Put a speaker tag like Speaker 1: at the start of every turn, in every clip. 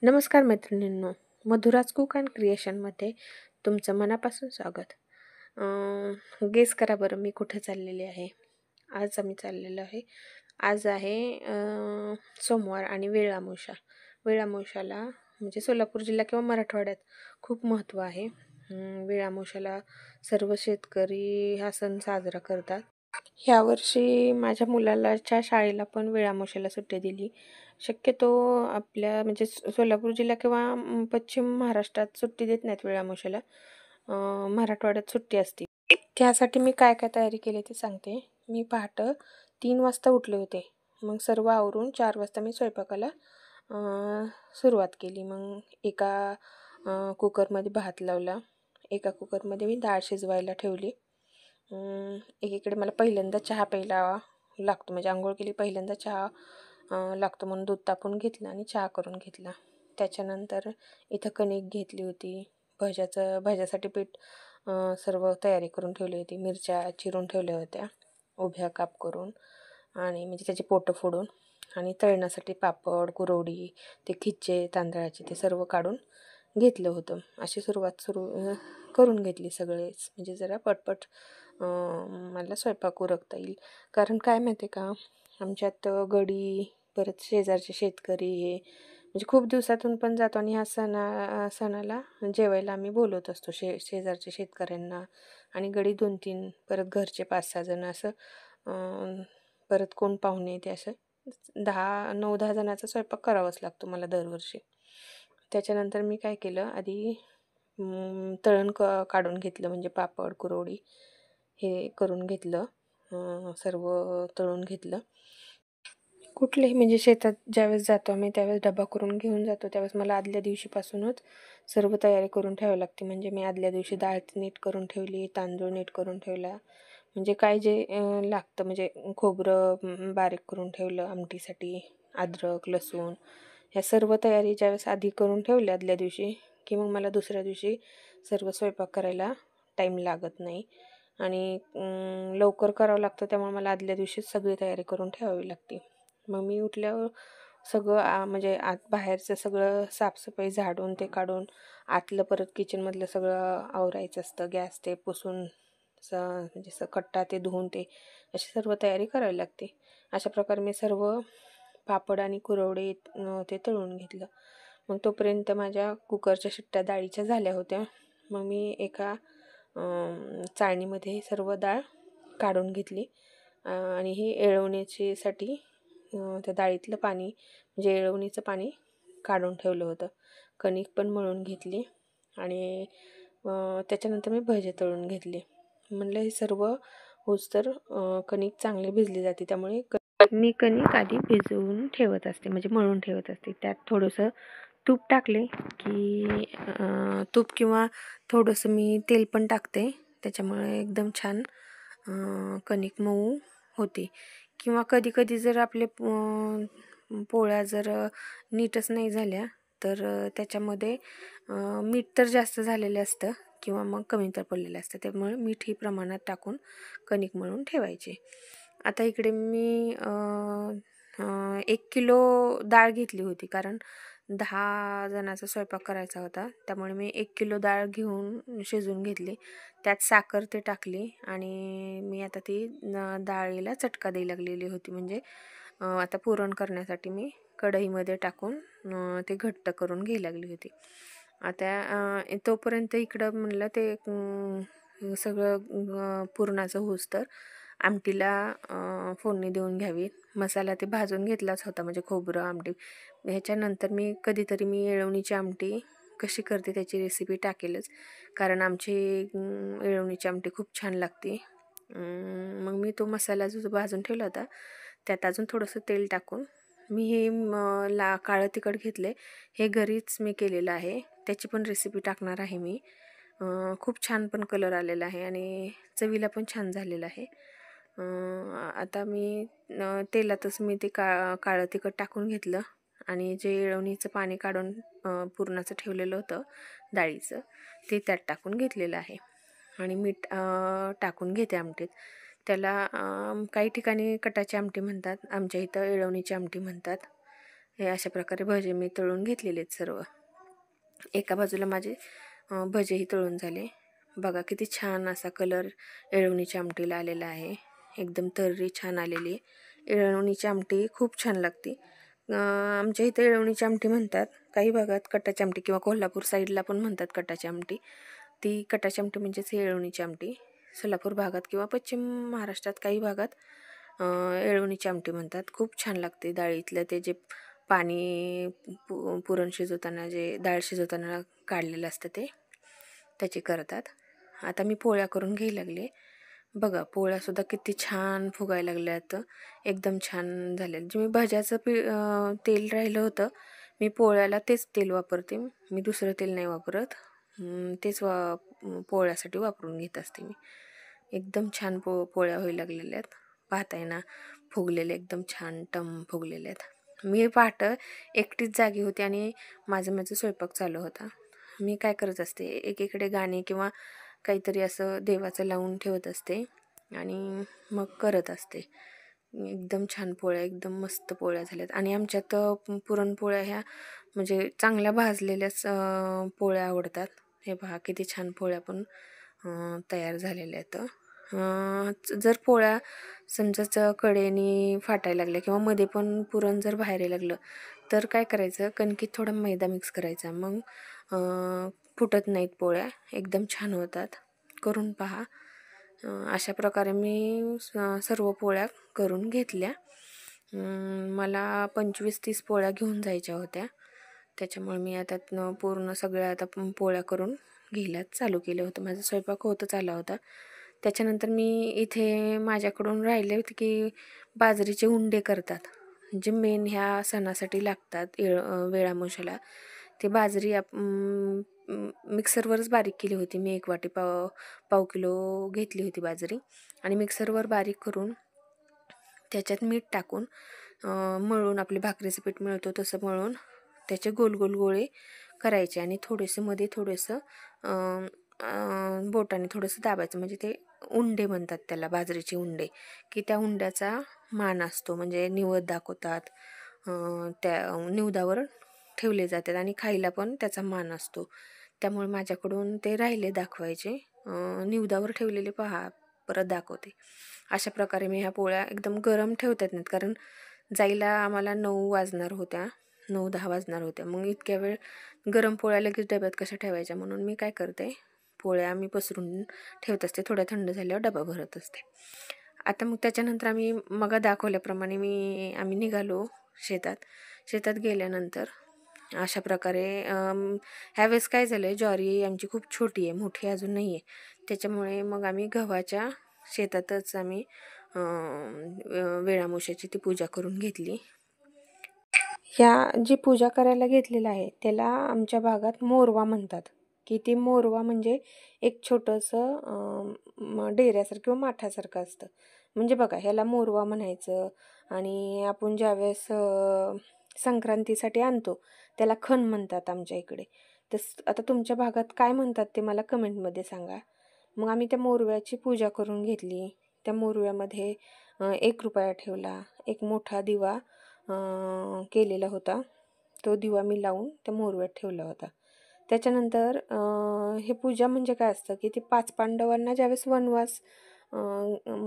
Speaker 1: नमस्कार मैत्रिणींनो, Madhuraj cook and क्रिएशनमध्ये तुमचं मनापासून स्वागत. गेस करा बरं मी कुठे चाललेली आहे. आज आम्ही चाललेलो आहे. आज आहे सोमवार आणि वेळामुषा. वेळामुषाला म्हणजे सोलापूर जिल्हा किंवा मराठवाड्यात खूप महत्त्व आहे. वेळामुषाला सर्व शेतकरी हा सण साजरा करतात. यावर्षी माझ्या मुलाच्या शाळेला पण वेळामुषाला सुट्टी दिली. शक्यतो आपल्या म्हणजे सोलापूर जिल्हा किंवा पश्चिम महाराष्ट्रात सुट्टी देत नाहीत वेळामुषाला. मराठवाड्यात सुट्टी असते. त्यासाठी मी काय काय तयारी केली ते सांगते. मी पहाटे 3 वाजता उठले होते. मग सर्व आवरून 4 वाजता मी स्वयंपाकाला सुरुवात केली. मग एका कुकरमध्ये भात लावला. एका कुकरमध्ये मी डाळ शिजवायला ठेवली. एकीकडे मला पहिल्यांदा चहा प्यायला लागतो, म्हणजे अंघोळ केली पहिल्यांदा चहा लागतो म्हणून दूध तापवून घेतलं आणि चहा करून घेतला. त्याच्यानंतर इथं कणिक घेतली होती. भज्यासाठी पीठ सर्व तयारी करून ठेवली होती. मिरच्या चिरून ठेवल्या होत्या उभ्या काप करून, आणि म्हणजे त्याची पोटं फोडून, आणि तळण्यासाठी पापड, कुरवडी, ते खिच्चे तांदळाचे ते सर्व काढून घेतलं होतं. अशी सुरुवात करून घेतली सगळेच, म्हणजे जरा पटपट मला स्वयंपाक उरकता येईल. कारण काय माहिती आहे का, आमच्यात गडी, परत शेजारचे शेतकरी हे म्हणजे खूप दिवसातून पण जातो, आणि ह्या सणाला जेवायला आम्ही बोलवत असतो शेजारच्या शेतकऱ्यांना. आणि गडी 2-3, परत घरचे 5-6 जण असं, परत कोण पाहुणे ते असं 9-10 जणांचा स्वयंपाक करावाच लागतो मला दरवर्षी. त्याच्यानंतर मी काय केलं, आधी तळण काढून घेतलं, म्हणजे पापड, कुरवडी हे करून घेतलं. सर्व तळून घेतलं. कुठलेही म्हणजे शेतात ज्यावेळेस जातो आम्ही त्यावेळेस डबा करून घेऊन जातो, त्यावेळेस मला आदल्या दिवशीपासूनच सर्व तयारी करून ठेवावी लागते. म्हणजे मी आदल्या दिवशी डाळ नीट करून ठेवली, तांदूळ नीट करून ठेवला, म्हणजे काय जे लागतं, म्हणजे खोबरं बारीक करून ठेवलं आमटीसाठी, अद्रक, लसूण, ह्या सर्व तयारी ज्यावेळेस आधी करून ठेवल्या आदल्या दिवशी, की मग मला दुसऱ्या दिवशी सर्व स्वयंपाक करायला टाईम लागत नाही. आणि लवकर करावं लागतं, त्यामुळे मला आदल्या दिवशीच सगळी तयारी करून ठेवावी लागते. मग मी उठल्यावर सगळं म्हणजे बाहेरचं सगळं साफसफाई झाडून ते काढून, आतलं परत किचनमधलं सगळं आवरायचं असतं. गॅस ते पुसून म्हणजे कट्टा ते धुवून ते अशी सर्व तयारी करावी लागते. अशा प्रकारे मी सर्व पापड आणि कुरवडे ते तळून घेतलं. मग तोपर्यंत माझ्या कुकरच्या शिट्ट्या डाळीच्या झाल्या होत्या. मग मी एका चाळणीमध्ये सर्व डाळ काढून घेतली, आणि ही येळवण्यासाठी त्या डाळीतलं पाणी, म्हणजे येळवणीचं पाणी काढून ठेवलं होतं. कणिक पण मळून घेतली, आणि त्याच्यानंतर मी भजे तळून घेतले. म्हणलं हे सर्व होईस्तोवर कणिक चांगली भिजली जाते, त्यामुळे मी कणिक आधी भिजवून ठेवत असते, म्हणजे मळून ठेवत असते. त्यात थोडंसं तूप टाकले की तूप किंवा थोडंसं मी तेल पण टाकते, त्याच्यामुळे एकदम छान कणिक मऊ होते. किंवा कधी कधी जर आपले पोळ्या जर नीटच नाही झाल्या तर त्याच्यामध्ये मीठ तर जास्त झालेलं असतं किंवा मग कमी तर पडलेलं असतं, त्यामुळे मीठ ही प्रमाणात टाकून कणिक मळून ठेवायचे. आता इकडे मी 1 किलो डाळ घेतली होती, कारण 10 जणांचा स्वयंपाक करायचा होता, त्यामुळे मी 1 किलो डाळ घेऊन शिजवून घेतली. त्यात साखर ते टाकली, आणि मी आता ती डाळीला चटका द्यायला लागलेली होती. म्हणजे आता पुरण करण्यासाठी मी कढईमध्ये टाकून ते घट्ट करून घ्यायला लागली होती. आता तोपर्यंत इकडं म्हणलं ते सगळं पुरणाचं होईस्तोवर आमटीला फोडणी देऊन घ्यावी. मसाला ते भाजून घेतलाच होता, म्हणजे खोबरं, आमटी. ह्याच्यानंतर कधीतरी मी येळवणीची आमटी कशी करते त्याची रेसिपी टाकेलच, कारण आमची येळवणीची आमटी खूप छान लागते. मग मी तो मसाला जो भाजून ठेवला होता त्यात अजून थोडंसं तेल टाकून मी हे काळं तिखट घेतले. हे घरीच मी केलेलं आहे, त्याची पण रेसिपी टाकणार आहे मी. खूप छान पण कलर आलेला आहे, आणि चवीला पण छान झालेलं आहे. आता मी तेलातच मी ते काळं तिखट टाकून घेतलं, आणि जे येळवणीचं पाणी काढून पुरणाचं ठेवलेलं होतं डाळीचं, ते त्यात टाकून घेतलेलं आहे. आणि मीठ टाकून घेते आमटीत. त्याला काही ठिकाणी कटाची आमटी म्हणतात, आमच्या इथं येळवणीची आमटी म्हणतात. हे अशा प्रकारे भजे मी तळून घेतलेले आहेत सर्व. एका बाजूला माझे भजेही तळून झाले. बघा किती छान असा कलर येळवणीच्या आमटीला आलेला आहे. एकदम तर्री छान आलेली आहे. येळवणीची आमटी खूप छान लागते. आमच्या इथे येळवणीची आमटी म्हणतात, काही भागात कटाची आमटी किंवा कोल्हापूर साईडला पण म्हणतात कटाची आमटी. ती कटाची आमटी म्हणजेच येळवणीची आमटी. सोलापूर भागात किंवा पश्चिम महाराष्ट्रात काही भागात येळवणीची आमटी म्हणतात. खूप छान लागते. डाळीतलं ते जे पाणी पुरण शिजवताना, जे डाळ शिजवताना काढलेलं असतं ते त्याची करतात. आता मी पोळ्या करून घ्यायला लागले. बघा पोळ्यासुद्धा किती छान फुगायला लागल्यात. एकदम छान झाले. जे मी भज्याचं तेल राहिलं होतं, मी पोळ्याला तेच तेल वापरते. मी दुसरं तेल नाही वापरत. तेच पोळ्यासाठी वापरून घेत असते मी. एकदम छान पोळ्या व्हायला लागलेल्या आहेत. पाहताय ना, फुगलेले एकदम छान टम फुगलेले आहेत. मी पहाटे एकटीच जागी होते आणि माझं स्वयंपाक चालू होता. मी काय करत असते, एकीकडे गाणे किंवा काहीतरी असं देवाचं लावून ठेवत असते आणि मग करत असते. एकदम छान पोळ्या, एकदम मस्त पोळ्या झाल्यात. आणि आमच्यात पुरणपोळ्या ह्या म्हणजे चांगल्या भाजलेल्याच पोळ्या आवडतात. हे पहा किती छान पोळ्या पण तयार झालेल्या आहेत. जर पोळ्या समजाच कडेने फाटायला लागल्या किंवा मध्ये पण पुरण जर बाहेर यायला लागलं तर काय करायचं, कणकीत थोडा मैदा मिक्स करायचा. मग फुटत नाहीत पोळ्या, एकदम छान होतात. करून पहा. अशा प्रकारे मी सर्व पोळ्या करून घेतल्या. मला 25-30 पोळ्या घेऊन जायच्या होत्या. त्याच्यामुळे मी आता पूर्ण सगळ्या आता पोळ्या करून घ्यायला चालू केलं होतं. माझा स्वयंपाक होतच आला होता. त्याच्यानंतर मी इथे माझ्याकडून राहिले होते की बाजरीचे उंडे करतात, जे मेन ह्या सणासाठी लागतात. वेळामुशाला ते बाजरी मिक्सरवरच बारीक केली होती मी. 1 वाटी पाव किलो घेतली होती बाजरी आणि मिक्सरवर बारीक करून त्याच्यात मीठ टाकून मळून, आपले भाकरीचं पीठ मिळतो तसं मळून त्याचे गोल गोल गोळे करायचे आणि थोडेसे मध्ये थोडंसं बोटाने थोडंसं दाबायचं. म्हणजे ते उंडे म्हणतात त्याला, बाजरीचे उंडे, की त्या उंड्याचा मान असतो. म्हणजे निवद दाखवतात, त्या निवदावर ठेवले जातात आणि खायला पण त्याचा मान असतो. त्यामुळे माझ्याकडून ते राहिले दाखवायचे. निवदावर ठेवलेले पहा, परत दाखवते. अशा प्रकारे मी ह्या पोळ्या एकदम गरम ठेवतात नाहीत, कारण जायला आम्हाला 9 वाजणार होत्या, 9-10 वाजणार होत्या. मग इतक्या वेळ गरम पोळ्या लगेच डब्यात कशा ठेवायच्या, म्हणून मी काय करते, पोळ्या मी पसरून ठेवत असते. थोड्या थंड झाल्यावर डबा भरत असते. आता मग त्याच्यानंतर आम्ही मग दाखवल्याप्रमाणे आम्ही निघालो शेतात गेल्यानंतर अशा प्रकारे ह्यावेळेस काय झालं आहे, ज्वारी आमची खूप छोटी आहे, मोठी अजून नाही आहे. त्याच्यामुळे मग आम्ही गव्हाच्या शेतातच आम्ही वेळामुशाची ती पूजा करून घेतली. ह्या जी पूजा करायला घेतलेलं आहे त्याला आमच्या भागात मोरवा म्हणतात. की ती मोरवा म्हणजे एक छोटंसं डेऱ्यासारखं किंवा माठासारखं असतं. म्हणजे बघा, ह्याला मोरवा म्हणायचं. आणि आपण ज्यावेळेस संक्रांतीसाठी आणतो त्याला खण म्हणतात आमच्या इकडे. आता तुमच्या भागात काय म्हणतात ते मला कमेंटमध्ये सांगा. मग आम्ही त्या मोरव्याची पूजा करून घेतली. त्या मोरव्यामध्ये 1 रुपया ठेवला. एक मोठा दिवा केलेला होता. तो दिवा मी लावून त्या मोरव्यात ठेवला होता. त्याच्यानंतर हे पूजा म्हणजे काय असतं की ते 5 पांडवांना ज्यावेळेस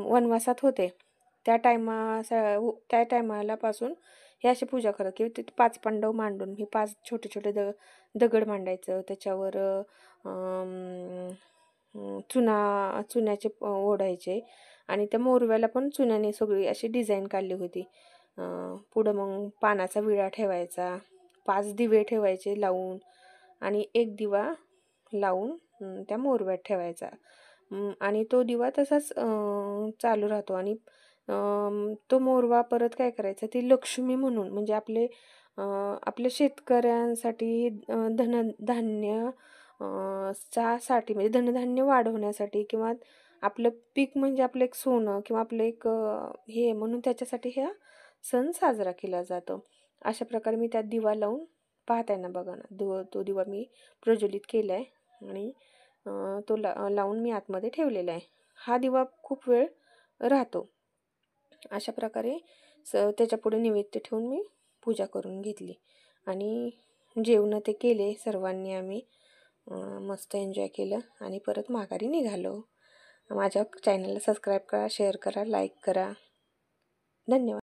Speaker 1: वनवासात होते त्या टायमाला पासून हे अशी पूजा करत की ते 5 पांडव मांडून, हे 5 छोटे छोटे दगड मांडायचं. त्याच्यावर चुन्याचे ओढायचे आणि त्या मोरव्याला पण चुन्याने सगळी अशी डिझाईन काढली होती. पुढं मग पानाचा विळा ठेवायचा, 5 दिवे ठेवायचे लावून आणि 1 दिवा लावून त्या मोरव्यात ठेवायचा. आणि तो दिवा तसाच चालू राहतो. आणि तो मोरवा परत काय करायचा, ती लक्ष्मी म्हणून, म्हणजे आपल्या शेतकऱ्यांसाठी धनधान्य साठी, म्हणजे धनधान्य वाढवण्यासाठी किंवा आपलं पीक म्हणजे आपलं एक सोनं किंवा आपलं एक हे म्हणून त्याच्यासाठी हा सण साजरा केला जातो. अशा प्रकारे मी त्यात दिवा लावून, पाहताय ना, बघा ना, तो दिवा मी प्रज्वलित केला आहे आणि तो लावून मी आतमध्ये ठेवलेला आहे. हा दिवा खूप वेळ राहतो. अशा प्रकारे त्याच्यापुढे नैवेद्य ठेवून मी पूजा करून घेतली आणि जेवणं ते केले सर्वांनी. आम्ही मस्त एन्जॉय केलं आणि परत माघारी निघालो. माझ्या चॅनलला सबस्क्राईब करा, शेअर करा, लाईक करा. धन्यवाद.